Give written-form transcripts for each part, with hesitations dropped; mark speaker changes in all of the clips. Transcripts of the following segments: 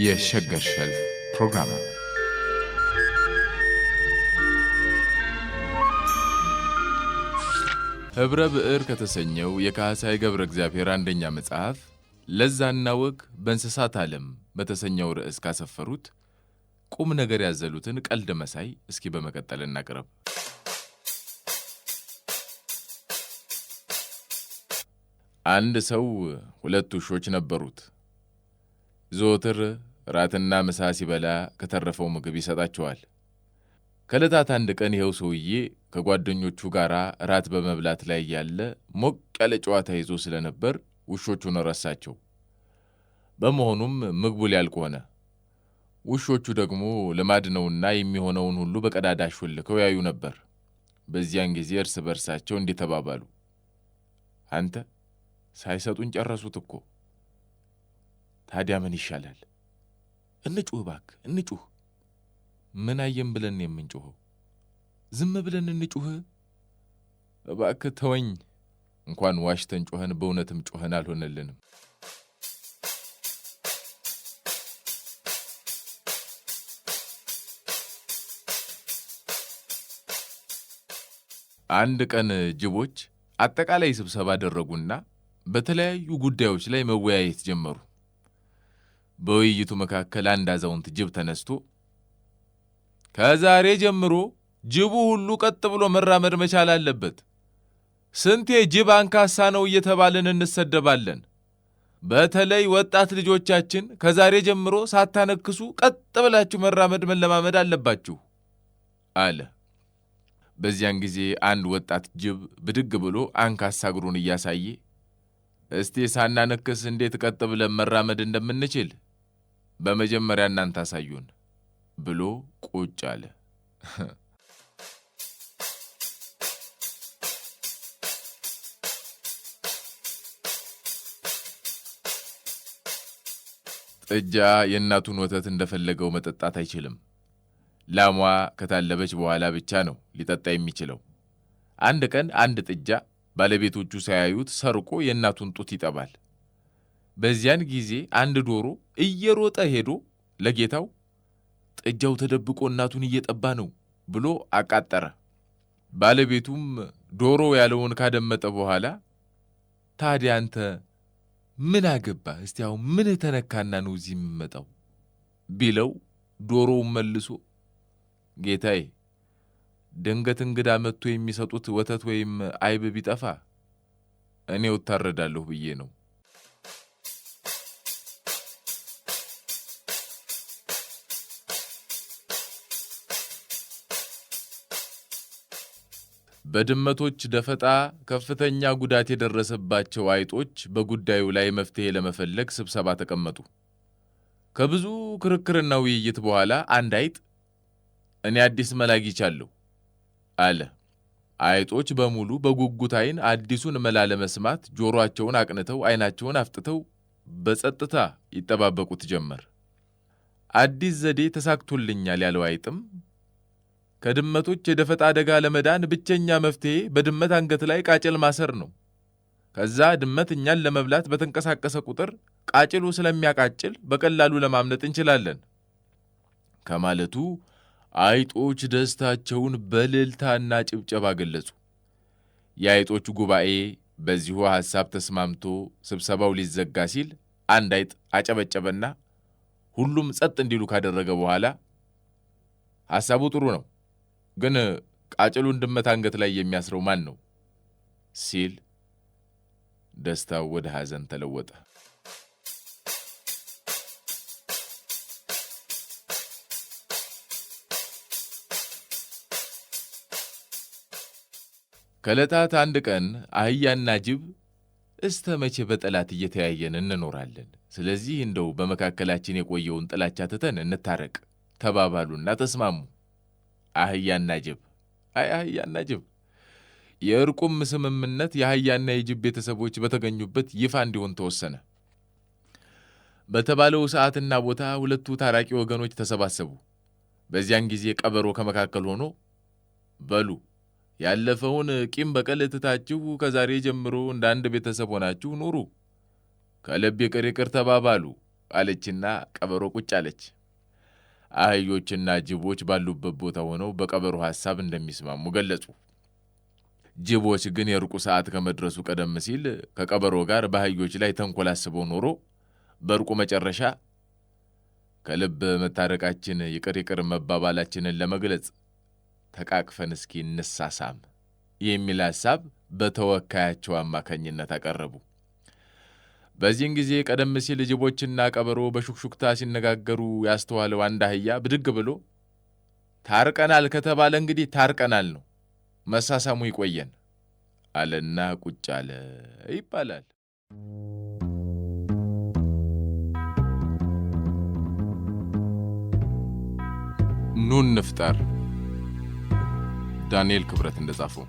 Speaker 1: የሸገር ሸልፍ ፕሮግራም ነው። ህብረ ብዕር ከተሰኘው የካህሳይ ገብረ እግዚአብሔር አንደኛ መጽሐፍ ለዛና ወግ በእንስሳት ዓለም በተሰኘው ርዕስ ካሰፈሩት ቁም ነገር ያዘሉትን ቀልድ መሳይ እስኪ በመቀጠል እናቅርብ። አንድ ሰው ሁለት ውሾች ነበሩት። ዘወትር ራትና ምሳ ሲበላ ከተረፈው ምግብ ይሰጣቸዋል። ከዕለታት አንድ ቀን ይኸው ሰውዬ ከጓደኞቹ ጋር ራት በመብላት ላይ ያለ ሞቅ ያለ ጨዋታ ይዞ ስለነበር ውሾቹን ረሳቸው። በመሆኑም ምግቡ ሊያልቅ ሆነ። ውሾቹ ደግሞ ልማድ ነውና የሚሆነውን ሁሉ በቀዳዳ ሾልከው ያዩ ነበር። በዚያን ጊዜ እርስ በርሳቸው እንዲህ ተባባሉ። አንተ ሳይሰጡን ጨረሱት እኮ። ታዲያ ምን ይሻላል? እንጩህ እባክህ እንጩህ። ምን አየን ብለን የምንጮኸው? ዝም ብለን እንጩህ። እባክህ ተወኝ። እንኳን ዋሽተን ጮኸን በእውነትም ጮኸን አልሆነልንም። አንድ ቀን ጅቦች አጠቃላይ ስብሰባ አደረጉና በተለያዩ ጉዳዮች ላይ መወያየት ጀመሩ። በውይይቱ መካከል አንድ አዛውንት ጅብ ተነስቶ ከዛሬ ጀምሮ ጅቡ ሁሉ ቀጥ ብሎ መራመድ መቻል አለበት። ስንቴ ጅብ አንካሳ ነው እየተባልን እንሰደባለን። በተለይ ወጣት ልጆቻችን ከዛሬ ጀምሮ ሳታነክሱ ቀጥ ብላችሁ መራመድ መለማመድ አለባችሁ አለ። በዚያን ጊዜ አንድ ወጣት ጅብ ብድግ ብሎ አንካሳ እግሩን እያሳየ እስቲ ሳናነክስ እንዴት ቀጥ ብለን መራመድ እንደምንችል በመጀመሪያ እናንተ አሳዩን ብሎ ቁጭ አለ። ጥጃ የእናቱን ወተት እንደፈለገው መጠጣት አይችልም። ላሟ ከታለበች በኋላ ብቻ ነው ሊጠጣ የሚችለው። አንድ ቀን አንድ ጥጃ ባለቤቶቹ ሳያዩት ሰርቆ የእናቱን ጡት ይጠባል። በዚያን ጊዜ አንድ ዶሮ እየሮጠ ሄዶ ለጌታው ጥጃው ተደብቆ እናቱን እየጠባ ነው ብሎ አቃጠረ። ባለቤቱም ዶሮ ያለውን ካደመጠ በኋላ ታዲያ አንተ ምን አገባህ? እስቲ አሁን ምን ተነካና ነው እዚህ የምመጣው ቢለው ዶሮውን መልሶ ጌታዬ ድንገት እንግዳ መጥቶ የሚሰጡት ወተት ወይም አይብ ቢጠፋ እኔው እታረዳለሁ ብዬ ነው። በድመቶች ደፈጣ ከፍተኛ ጉዳት የደረሰባቸው አይጦች በጉዳዩ ላይ መፍትሄ ለመፈለግ ስብሰባ ተቀመጡ። ከብዙ ክርክርና ውይይት በኋላ አንድ አይጥ እኔ አዲስ መላ አግኝቻለሁ አለ። አይጦች በሙሉ በጉጉት አይን አዲሱን መላ ለመስማት ጆሮአቸውን አቅንተው አይናቸውን አፍጥተው በጸጥታ ይጠባበቁት ጀመር። አዲስ ዘዴ ተሳክቶልኛል ያለው አይጥም ከድመቶች የደፈጣ አደጋ ለመዳን ብቸኛ መፍትሄ በድመት አንገት ላይ ቃጭል ማሰር ነው። ከዛ ድመት እኛን ለመብላት በተንቀሳቀሰ ቁጥር ቃጭሉ ስለሚያቃጭል በቀላሉ ለማምለጥ እንችላለን ከማለቱ አይጦች ደስታቸውን በእልልታና ጭብጨባ ገለጹ። የአይጦቹ ጉባኤ በዚሁ ሐሳብ ተስማምቶ ስብሰባው ሊዘጋ ሲል አንድ አይጥ አጨበጨበና ሁሉም ጸጥ እንዲሉ ካደረገ በኋላ ሐሳቡ ጥሩ ነው፣ ግን ቃጭሉን ድመት አንገት ላይ የሚያስረው ማን ነው ሲል ደስታው ወደ ሐዘን ተለወጠ። ከዕለታት አንድ ቀን አህያና ጅብ እስተ መቼ በጠላት እየተያየን እንኖራለን? ስለዚህ እንደው በመካከላችን የቆየውን ጥላቻ ትተን እንታረቅ ተባባሉና ተስማሙ። አህያና ጅብ አህያና ጅብ። የእርቁም ስምምነት የአህያና የጅብ ቤተሰቦች በተገኙበት ይፋ እንዲሆን ተወሰነ። በተባለው ሰዓትና ቦታ ሁለቱ ታራቂ ወገኖች ተሰባሰቡ። በዚያን ጊዜ ቀበሮ ከመካከል ሆኖ በሉ ያለፈውን ቂም በቀል ትታችሁ ከዛሬ ጀምሮ እንደ አንድ ቤተሰብ ሆናችሁ ኑሩ፣ ከልብ ይቅር ተባባሉ አለችና ቀበሮ ቁጭ አለች። አህዮችና ጅቦች ባሉበት ቦታ ሆነው በቀበሮ ሐሳብ እንደሚስማሙ ገለጹ። ጅቦች ግን የሩቁ ሰዓት ከመድረሱ ቀደም ሲል ከቀበሮ ጋር በአህዮች ላይ ተንኮል አስበው ኖሮ በሩቁ መጨረሻ ከልብ መታረቃችን ይቅር መባባላችንን ለመግለጽ ተቃቅፈን እስኪ እንሳሳም የሚል ሐሳብ በተወካያቸው አማካኝነት አቀረቡ። በዚህን ጊዜ ቀደም ሲል ጅቦችና ቀበሮ በሹክሹክታ ሲነጋገሩ ያስተዋለው አንድ አህያ ብድግ ብሎ ታርቀናል ከተባለ እንግዲህ ታርቀናል ነው፣ መሳሳሙ ይቆየን አለና ቁጭ አለ ይባላል። ኑን ንፍጠር ዳንኤል ክብረት እንደጻፈው።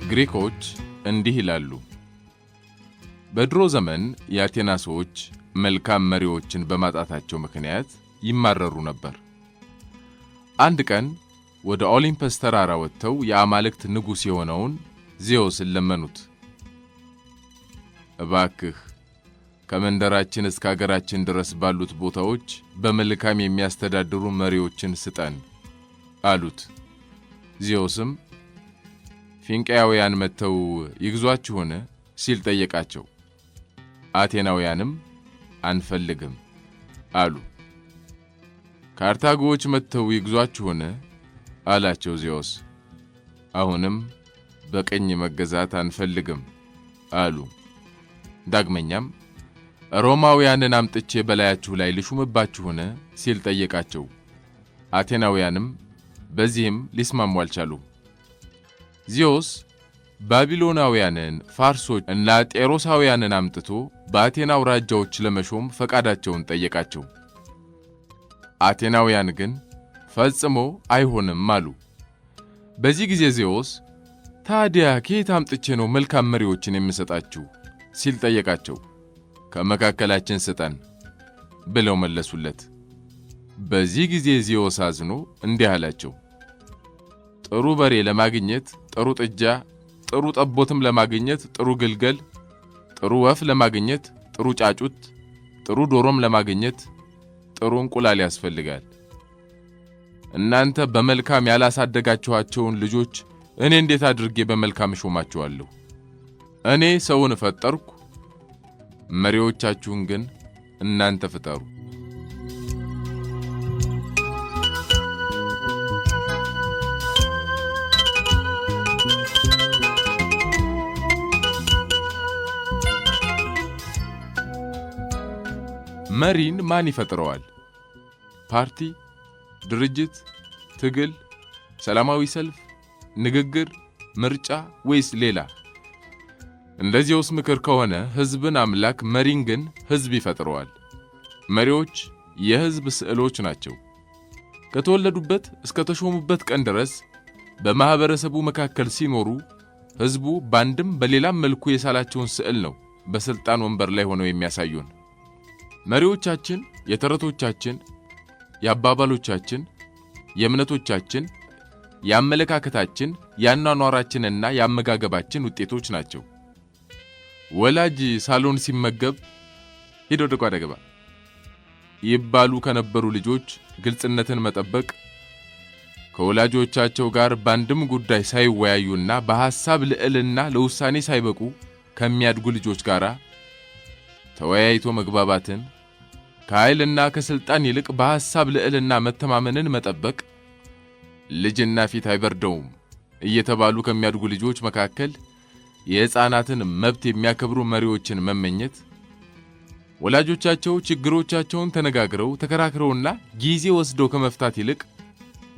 Speaker 1: ግሪኮች እንዲህ ይላሉ። በድሮ ዘመን የአቴና ሰዎች መልካም መሪዎችን በማጣታቸው ምክንያት ይማረሩ ነበር። አንድ ቀን ወደ ኦሊምፐስ ተራራ ወጥተው የአማልክት ንጉሥ የሆነውን ዜውስን ለመኑት። እባክህ ከመንደራችን እስከ አገራችን ድረስ ባሉት ቦታዎች በመልካም የሚያስተዳድሩ መሪዎችን ስጠን አሉት። ዜውስም ፊንቄያውያን መጥተው ይግዟችሁን ሲል ጠየቃቸው። አቴናውያንም አንፈልግም አሉ። ካርታጎዎች መጥተው ይግዟችሁን አላቸው ዜውስ። አሁንም በቀኝ መገዛት አንፈልግም አሉ። ዳግመኛም ሮማውያንን አምጥቼ በላያችሁ ላይ ልሹምባችሁን ሲል ጠየቃቸው። አቴናውያንም በዚህም ሊስማሙ አልቻሉም። ዜውስ ባቢሎናውያንን፣ ፋርሶች እና ጤሮሳውያንን አምጥቶ በአቴና አውራጃዎች ለመሾም ፈቃዳቸውን ጠየቃቸው። አቴናውያን ግን ፈጽሞ አይሆንም አሉ። በዚህ ጊዜ ዜውስ ታዲያ ከየት አምጥቼ ነው መልካም መሪዎችን የምሰጣችሁ ሲል ጠየቃቸው። ከመካከላችን ስጠን ብለው መለሱለት። በዚህ ጊዜ ዜውስ አዝኖ እንዲህ አላቸው። ጥሩ በሬ ለማግኘት ጥሩ ጥጃ፣ ጥሩ ጠቦትም ለማግኘት ጥሩ ግልገል፣ ጥሩ ወፍ ለማግኘት ጥሩ ጫጩት፣ ጥሩ ዶሮም ለማግኘት ጥሩ እንቁላል ያስፈልጋል። እናንተ በመልካም ያላሳደጋችኋቸውን ልጆች እኔ እንዴት አድርጌ በመልካም እሾማቸዋለሁ? እኔ ሰውን ፈጠርኩ፣ መሪዎቻችሁን ግን እናንተ ፍጠሩ። መሪን ማን ይፈጥረዋል? ፓርቲ፣ ድርጅት፣ ትግል፣ ሰላማዊ ሰልፍ፣ ንግግር፣ ምርጫ ወይስ ሌላ? እንደዚያውስ ምክር ከሆነ ሕዝብን አምላክ፣ መሪን ግን ሕዝብ ይፈጥረዋል። መሪዎች የሕዝብ ስዕሎች ናቸው። ከተወለዱበት እስከ ተሾሙበት ቀን ድረስ በማህበረሰቡ መካከል ሲኖሩ ሕዝቡ ባንድም በሌላም መልኩ የሳላቸውን ስዕል ነው በስልጣን ወንበር ላይ ሆነው የሚያሳዩን። መሪዎቻችን የተረቶቻችን፣ የአባባሎቻችን፣ የእምነቶቻችን፣ የአመለካከታችን፣ የአኗኗራችንና የአመጋገባችን ውጤቶች ናቸው። ወላጅ ሳሎን ሲመገብ ሂድ ወደ ጓዳ ግባ ይባሉ ከነበሩ ልጆች ግልጽነትን መጠበቅ፣ ከወላጆቻቸው ጋር በአንድም ጉዳይ ሳይወያዩና በሐሳብ ልዕልና ለውሳኔ ሳይበቁ ከሚያድጉ ልጆች ጋር ተወያይቶ መግባባትን፣ ከኃይልና ከስልጣን ይልቅ በሐሳብ ልዕልና መተማመንን መጠበቅ፣ ልጅና ፊት አይበርደውም እየተባሉ ከሚያድጉ ልጆች መካከል የሕፃናትን መብት የሚያከብሩ መሪዎችን መመኘት፣ ወላጆቻቸው ችግሮቻቸውን ተነጋግረው ተከራክረውና ጊዜ ወስደው ከመፍታት ይልቅ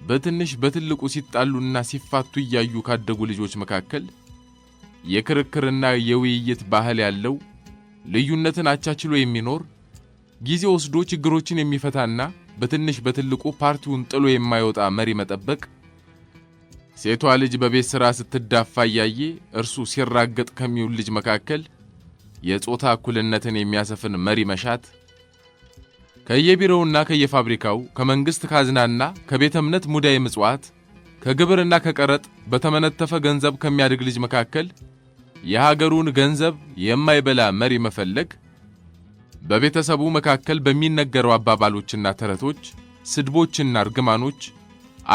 Speaker 1: በትንሽ በትልቁ ሲጣሉና ሲፋቱ እያዩ ካደጉ ልጆች መካከል የክርክርና የውይይት ባህል ያለው፣ ልዩነትን አቻችሎ የሚኖር፣ ጊዜ ወስዶ ችግሮችን የሚፈታና በትንሽ በትልቁ ፓርቲውን ጥሎ የማይወጣ መሪ መጠበቅ፣ ሴቷ ልጅ በቤት ሥራ ስትዳፋ እያየ እርሱ ሲራገጥ ከሚውል ልጅ መካከል የጾታ እኩልነትን የሚያሰፍን መሪ መሻት፣ ከየቢሮውና ከየፋብሪካው ከመንግስት ካዝናና ከቤተ እምነት ሙዳየ ምጽዋት ከግብርና ከቀረጥ በተመነተፈ ገንዘብ ከሚያድግ ልጅ መካከል የሀገሩን ገንዘብ የማይበላ መሪ መፈለግ፣ በቤተሰቡ መካከል በሚነገረው አባባሎችና ተረቶች፣ ስድቦችና እርግማኖች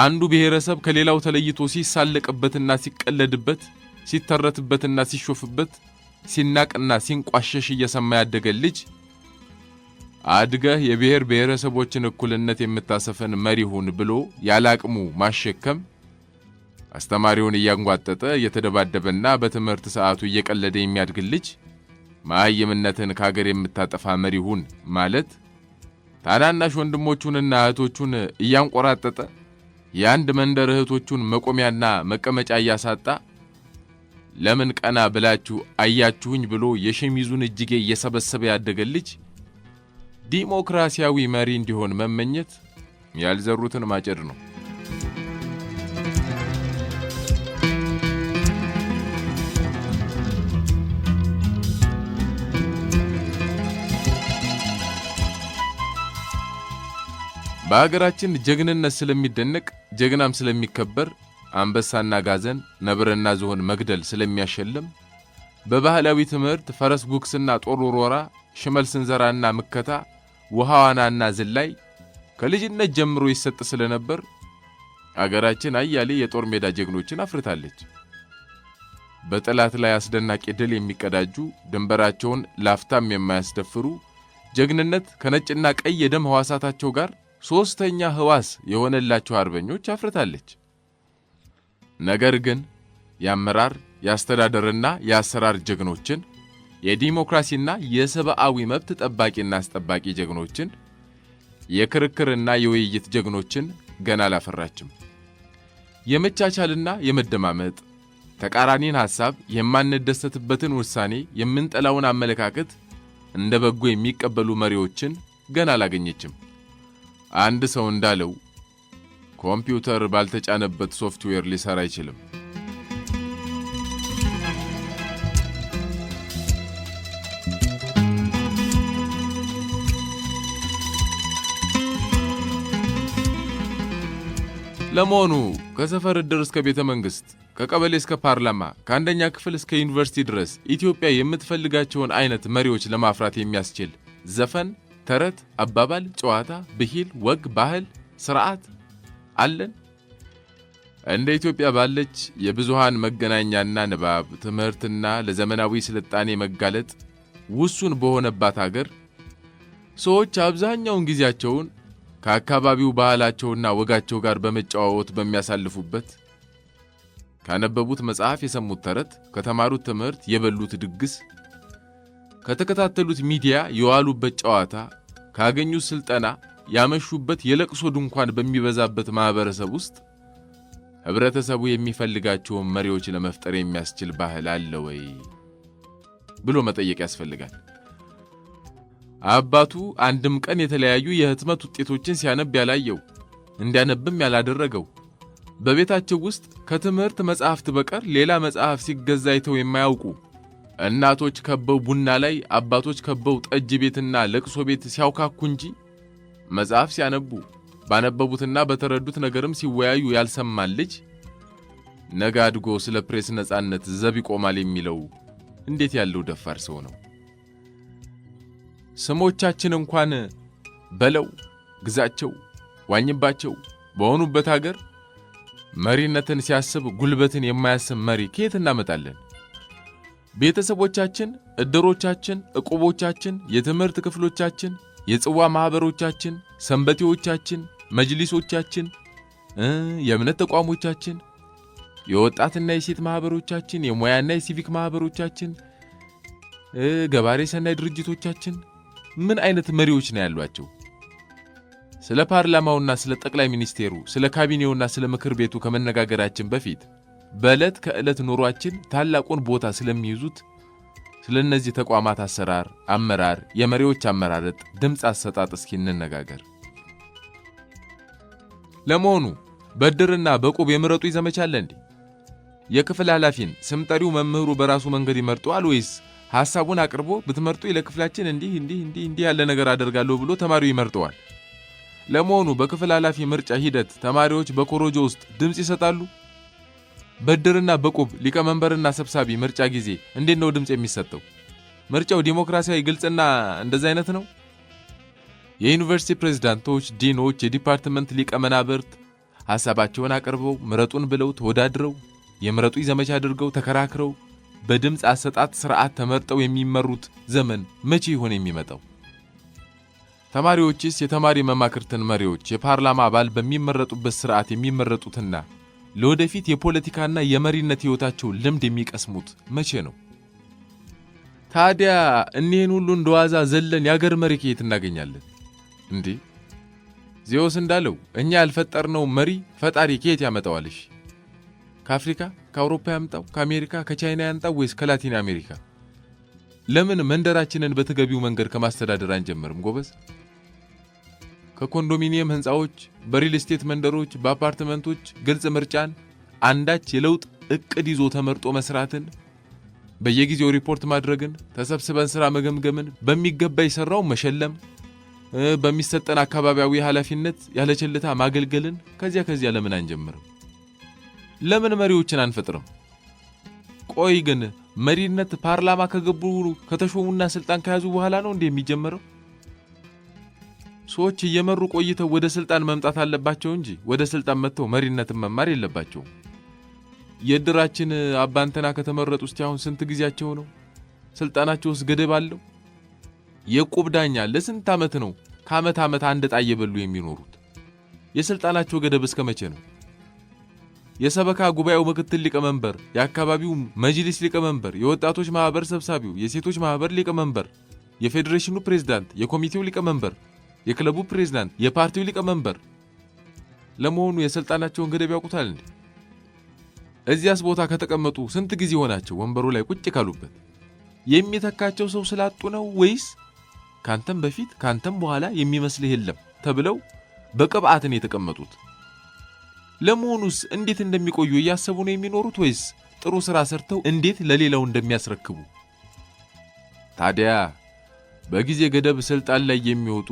Speaker 1: አንዱ ብሔረሰብ ከሌላው ተለይቶ ሲሳለቅበትና ሲቀለድበት፣ ሲተረትበትና ሲሾፍበት፣ ሲናቅና ሲንቋሸሽ እየሰማ ያደገ ልጅ አድገህ የብሔር ብሔረሰቦችን እኩልነት የምታሰፍን መሪ ሁን ብሎ ያላቅሙ ማሸከም፣ አስተማሪውን እያንጓጠጠ እየተደባደበና በትምህርት ሰዓቱ እየቀለደ የሚያድግ ልጅ ማህይምነትን ከሀገር የምታጠፋ መሪ ሁን ማለት ታናናሽ ወንድሞቹንና እህቶቹን እያንቆራጠጠ የአንድ መንደር እህቶቹን መቆሚያና መቀመጫ እያሳጣ ለምን ቀና ብላችሁ አያችሁኝ ብሎ የሸሚዙን እጅጌ እየሰበሰበ ያደገ ልጅ ዲሞክራሲያዊ መሪ እንዲሆን መመኘት ያልዘሩትን ማጨድ ነው። በሀገራችን ጀግንነት ስለሚደነቅ ጀግናም ስለሚከበር አንበሳና ጋዘን ነብርና ዝሆን መግደል ስለሚያሸልም በባህላዊ ትምህርት ፈረስ ጉክስና ጦር ውርወራ ሽመል ስንዘራና ምከታ ውሃዋናና ዝላይ ከልጅነት ጀምሮ ይሰጥ ስለነበር አገራችን አያሌ የጦር ሜዳ ጀግኖችን አፍርታለች። በጠላት ላይ አስደናቂ ድል የሚቀዳጁ ድንበራቸውን ላፍታም የማያስደፍሩ ጀግንነት ከነጭና ቀይ የደም ሕዋሳታቸው ጋር ሶስተኛ ሕዋስ የሆነላቸው አርበኞች አፍርታለች። ነገር ግን የአመራር የአስተዳደርና የአሰራር ጀግኖችን የዲሞክራሲና የሰብአዊ መብት ጠባቂና አስጠባቂ ጀግኖችን የክርክርና የውይይት ጀግኖችን ገና አላፈራችም። የመቻቻልና የመደማመጥ ተቃራኒን ሐሳብ የማንደሰትበትን ውሳኔ የምንጠላውን አመለካከት እንደ በጎ የሚቀበሉ መሪዎችን ገና አላገኘችም። አንድ ሰው እንዳለው ኮምፒውተር ባልተጫነበት ሶፍትዌር ሊሰራ አይችልም። ለመሆኑ ከሰፈር ዕድር እስከ ቤተ መንግስት፣ ከቀበሌ እስከ ፓርላማ፣ ከአንደኛ ክፍል እስከ ዩኒቨርሲቲ ድረስ ኢትዮጵያ የምትፈልጋቸውን አይነት መሪዎች ለማፍራት የሚያስችል ዘፈን፣ ተረት፣ አባባል፣ ጨዋታ፣ ብሂል፣ ወግ፣ ባህል፣ ስርዓት አለን? እንደ ኢትዮጵያ ባለች የብዙሃን መገናኛና ንባብ ትምህርትና ለዘመናዊ ስልጣኔ መጋለጥ ውሱን በሆነባት ሀገር ሰዎች አብዛኛውን ጊዜያቸውን ከአካባቢው ባህላቸውና ወጋቸው ጋር በመጨዋወት በሚያሳልፉበት፣ ካነበቡት መጽሐፍ የሰሙት ተረት፣ ከተማሩት ትምህርት የበሉት ድግስ፣ ከተከታተሉት ሚዲያ የዋሉበት ጨዋታ፣ ካገኙት ስልጠና ያመሹበት የለቅሶ ድንኳን በሚበዛበት ማህበረሰብ ውስጥ ህብረተሰቡ የሚፈልጋቸውን መሪዎች ለመፍጠር የሚያስችል ባህል አለ ወይ ብሎ መጠየቅ ያስፈልጋል። አባቱ አንድም ቀን የተለያዩ የህትመት ውጤቶችን ሲያነብ ያላየው፣ እንዲያነብም ያላደረገው፣ በቤታቸው ውስጥ ከትምህርት መጽሐፍት በቀር ሌላ መጽሐፍ ሲገዛ አይተው የማያውቁ፣ እናቶች ከበው ቡና ላይ አባቶች ከበው ጠጅ ቤትና ለቅሶ ቤት ሲያውካኩ እንጂ መጽሐፍ ሲያነቡ ባነበቡትና በተረዱት ነገርም ሲወያዩ ያልሰማን ልጅ ነገ አድጎ ስለ ፕሬስ ነጻነት ዘብ ይቆማል የሚለው እንዴት ያለው ደፋር ሰው ነው? ስሞቻችን እንኳን በለው፣ ግዛቸው፣ ዋኝባቸው በሆኑበት ሀገር መሪነትን ሲያስብ ጉልበትን የማያስብ መሪ ከየት እናመጣለን? ቤተሰቦቻችን፣ እድሮቻችን፣ ዕቁቦቻችን፣ የትምህርት ክፍሎቻችን፣ የጽዋ ማህበሮቻችን፣ ሰንበቴዎቻችን፣ መጅሊሶቻችን፣ የእምነት ተቋሞቻችን፣ የወጣትና የሴት ማህበሮቻችን፣ የሙያና የሲቪክ ማህበሮቻችን፣ ገባሬ ሰናይ ድርጅቶቻችን ምን አይነት መሪዎች ነው ያሏቸው? ስለ ፓርላማውና ስለ ጠቅላይ ሚኒስቴሩ፣ ስለ ካቢኔውና ስለ ምክር ቤቱ ከመነጋገራችን በፊት በዕለት ከዕለት ኑሯችን ታላቁን ቦታ ስለሚይዙት ስለ እነዚህ ተቋማት አሰራር፣ አመራር፣ የመሪዎች አመራረጥ፣ ድምፅ አሰጣጥ እስኪ እንነጋገር። ለመሆኑ በድርና በቁብ የምረጡ ይዘመቻል እንዴ? የክፍል ኃላፊን ስም ጠሪው መምህሩ በራሱ መንገድ ይመርጠዋል ወይስ ሐሳቡን አቅርቦ ብትመርጡ ለክፍላችን እንዲህ ያለ ነገር አደርጋለሁ ብሎ ተማሪው ይመርጠዋል። ለመሆኑ በክፍል ኃላፊ ምርጫ ሂደት ተማሪዎች በኮሮጆ ውስጥ ድምጽ ይሰጣሉ? በድርና በቁብ ሊቀመንበርና ሰብሳቢ ምርጫ ጊዜ እንዴት ነው ድምጽ የሚሰጠው? ምርጫው ዲሞክራሲያዊ ግልጽና እንደዛ አይነት ነው? የዩኒቨርሲቲ ፕሬዝዳንቶች፣ ዲኖች፣ የዲፓርትመንት ሊቀመናብርት ሐሳባቸውን አቅርበው ምረጡን ብለው ተወዳድረው የምረጡኝ ዘመቻ አድርገው ተከራክረው በድምጽ አሰጣጥ ስርዓት ተመርጠው የሚመሩት ዘመን መቼ ይሆን የሚመጣው? ተማሪዎችስ የተማሪ መማክርትን መሪዎች የፓርላማ አባል በሚመረጡበት ስርዓት የሚመረጡትና ለወደፊት የፖለቲካና የመሪነት ህይወታቸው ልምድ የሚቀስሙት መቼ ነው? ታዲያ እኒህን ሁሉ እንደዋዛ ዘለን ያገር መሪ ከየት እናገኛለን እንዴ? ዜውስ እንዳለው እኛ ያልፈጠርነው መሪ ፈጣሪ ከየት ያመጣዋልሽ? ከአፍሪካ፣ ከአውሮፓ ያምጣው፣ ከአሜሪካ፣ ከቻይና ያምጣው ወይስ ከላቲን አሜሪካ? ለምን መንደራችንን በተገቢው መንገድ ከማስተዳደር አንጀምርም ጎበዝ? ከኮንዶሚኒየም ህንፃዎች፣ በሪል ስቴት መንደሮች፣ በአፓርትመንቶች ግልጽ ምርጫን፣ አንዳች የለውጥ እቅድ ይዞ ተመርጦ መስራትን፣ በየጊዜው ሪፖርት ማድረግን፣ ተሰብስበን ስራ መገምገምን፣ በሚገባ ይሰራው መሸለም፣ በሚሰጠን አካባቢያዊ ኃላፊነት ያለቸልታ ማገልገልን ከዚያ ለምን አንጀምርም? ለምን መሪዎችን አንፈጥርም? ቆይ ግን መሪነት ፓርላማ ከገቡ ከተሾሙና ስልጣን ከያዙ በኋላ ነው እንዴ የሚጀመረው? ሰዎች እየመሩ ቆይተው ወደ ስልጣን መምጣት አለባቸው እንጂ ወደ ስልጣን መጥተው መሪነትን መማር የለባቸውም። የድራችን አባንተና ከተመረጡ እስቲ አሁን ስንት ጊዜያቸው ነው? ስልጣናቸውስ ገደብ አለው? የቁብ ዳኛ ለስንት ዓመት ነው ከዓመት አንድ ጣይ የበሉ የሚኖሩት? የስልጣናቸው ገደብ እስከ መቼ ነው? የሰበካ ጉባኤው ምክትል ሊቀመንበር፣ የአካባቢው መጅሊስ ሊቀመንበር፣ የወጣቶች ማህበር ሰብሳቢው፣ የሴቶች ማህበር ሊቀመንበር፣ የፌዴሬሽኑ ፕሬዝዳንት፣ የኮሚቴው ሊቀመንበር፣ የክለቡ ፕሬዝዳንት፣ የፓርቲው ሊቀመንበር ለመሆኑ የስልጣናቸውን ገደብ ያውቁታል እንዴ? እዚያስ ቦታ ከተቀመጡ ስንት ጊዜ ሆናቸው ወንበሩ ላይ ቁጭ ካሉበት? የሚተካቸው ሰው ስላጡ ነው ወይስ ካንተም በፊት ካንተም በኋላ የሚመስልህ የለም ተብለው በቅብዓትን የተቀመጡት? ለመሆኑስ እንዴት እንደሚቆዩ እያሰቡ ነው የሚኖሩት ወይስ ጥሩ ሥራ ሰርተው እንዴት ለሌላው እንደሚያስረክቡ? ታዲያ በጊዜ ገደብ ስልጣን ላይ የሚወጡ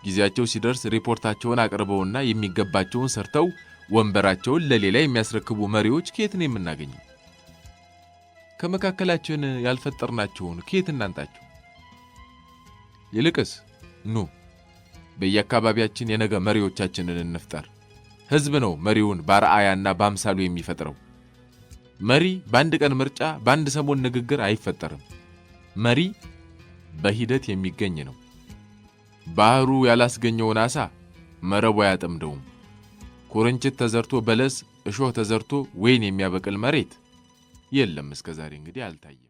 Speaker 1: ጊዜያቸው ሲደርስ ሪፖርታቸውን አቅርበውና የሚገባቸውን ሰርተው ወንበራቸውን ለሌላ የሚያስረክቡ መሪዎች ከየት ነው የምናገኘው? ከመካከላችን ያልፈጠርናቸውን ከየት እናንጣቸው? ይልቅስ ኑ በየአካባቢያችን የነገ መሪዎቻችንን እንፍጠር። ሕዝብ ነው መሪውን በአርአያና በአምሳሉ የሚፈጥረው። መሪ በአንድ ቀን ምርጫ፣ በአንድ ሰሞን ንግግር አይፈጠርም። መሪ በሂደት የሚገኝ ነው። ባህሩ ያላስገኘውን ዓሣ መረቡ አያጠምደውም። ኩርንችት ተዘርቶ በለስ፣ እሾህ ተዘርቶ ወይን የሚያበቅል መሬት የለም። እስከዛሬ እንግዲህ አልታየም።